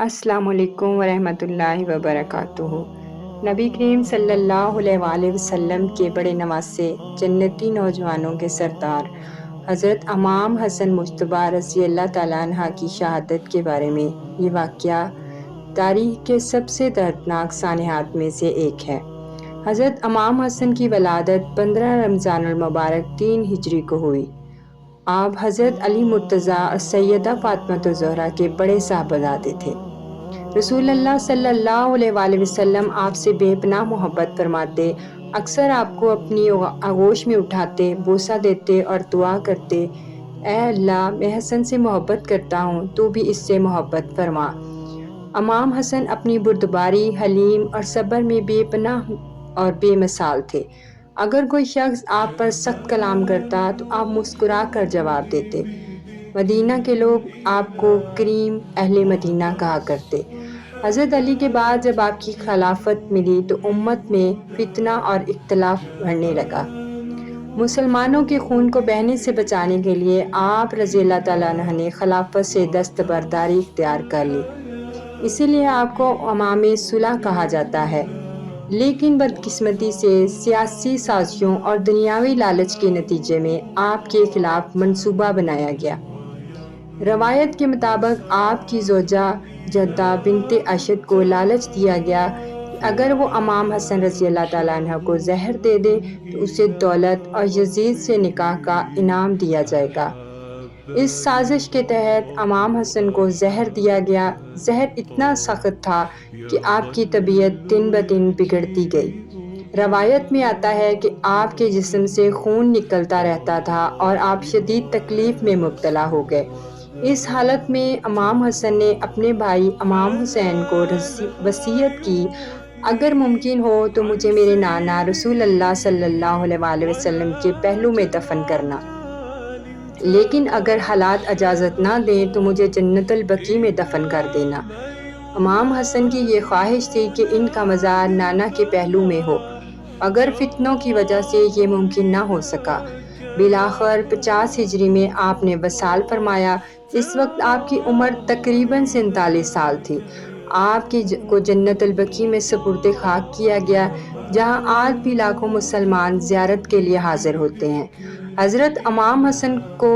السلام علیکم ورحمۃ اللہ وبرکاتہ۔ نبی کریم صلی اللہ علیہ وسلم کے بڑے نواسے جنتی نوجوانوں کے سردار حضرت امام حسن مجتبیٰ رضی اللہ تعالیٰ عنہ کی شہادت کے بارے میں یہ واقعہ تاریخ کے سب سے دردناک سانحات میں سے ایک ہے۔ حضرت امام حسن کی ولادت 15 رمضان المبارک 3 ہجری کو ہوئی۔ آپ حضرت علی مرتضیٰ اور سیدہ فاطمہ الزہرا کے بڑے صاحبزادے تھے۔ رسول اللہ صلی اللہ علیہ وسلم آپ سے بے پناہ محبت فرماتے، اکثر آپ کو اپنی آغوش میں اٹھاتے، بوسہ دیتے اور دعا کرتے، اے اللہ، میں حسن سے محبت کرتا ہوں، تو بھی اس سے محبت فرما۔ امام حسن اپنی بردباری، حلیم اور صبر میں بے پناہ اور بے مثال تھے۔ اگر کوئی شخص آپ پر سخت کلام کرتا تو آپ مسکرا کر جواب دیتے۔ مدینہ کے لوگ آپ کو کریم اہل مدینہ کہا کرتے۔ حضرت علی کے بعد جب آپ کی خلافت ملی تو امت میں فتنہ اور اختلاف بڑھنے لگا۔ مسلمانوں کے خون کو بہنے سے بچانے کے لیے آپ رضی اللہ تعالیٰ عنہ نے خلافت سے دستبرداری اختیار کر لی، اسی لیے آپ کو امام صلح کہا جاتا ہے۔ لیکن بدقسمتی سے سیاسی سازشوں اور دنیاوی لالچ کے نتیجے میں آپ کے خلاف منصوبہ بنایا گیا۔ روایت کے مطابق آپ کی زوجہ جدہ بنت اشد کو لالچ دیا گیا کہ اگر وہ امام حسن رضی اللہ تعالیٰ عنہ کو زہر دے دے تو اسے دولت اور یزید سے نکاح کا انعام دیا جائے گا۔ اس سازش کے تحت امام حسن کو زہر دیا گیا۔ زہر اتنا سخت تھا کہ آپ کی طبیعت دن بدن بگڑتی گئی۔ روایت میں آتا ہے کہ آپ کے جسم سے خون نکلتا رہتا تھا اور آپ شدید تکلیف میں مبتلا ہو گئے۔ اس حالت میں امام حسن نے اپنے بھائی امام حسین کو وصیت کی، اگر ممکن ہو تو مجھے میرے نانا رسول اللہ صلی اللہ علیہ وسلم کے پہلو میں دفن کرنا، لیکن اگر حالات اجازت نہ دیں تو مجھے جنت البقیع میں دفن کر دینا۔ امام حسن کی یہ خواہش تھی کہ ان کا مزار نانا کے پہلو میں ہو، مگر فتنوں کی وجہ سے یہ ممکن نہ ہو سکا۔ بالآخر 50 ہجری میں آپ نے وصال فرمایا۔ اس وقت آپ کی عمر تقریباً 47 سال تھی۔ آپ کو جنت البقیع میں سپرد خاک کیا گیا، جہاں آج بھی لاکھوں مسلمان زیارت کے لیے حاضر ہوتے ہیں۔ حضرت امام حسن کو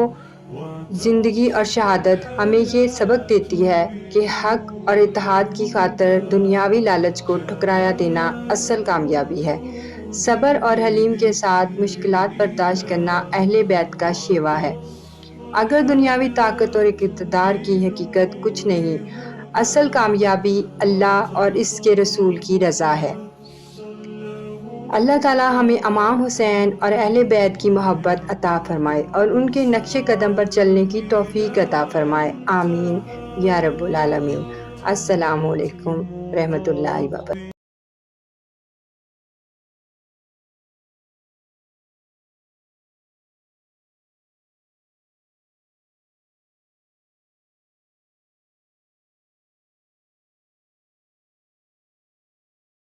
زندگی اور شہادت ہمیں یہ سبق دیتی ہے کہ حق اور اتحاد کی خاطر دنیاوی لالچ کو ٹھکرایا دینا اصل کامیابی ہے۔ صبر اور حلیم کے ساتھ مشکلات برداشت کرنا اہل بیت کا شیوا ہے۔ اگر دنیاوی طاقت اور اقتدار کی حقیقت کچھ نہیں، اصل کامیابی اللہ اور اس کے رسول کی رضا ہے۔ اللہ تعالیٰ ہمیں امام حسین اور اہل بیت کی محبت عطا فرمائے اور ان کے نقش قدم پر چلنے کی توفیق عطا فرمائے، آمین یا رب العالمین۔ السلام علیکم رحمۃ اللہ وبرکاتہ۔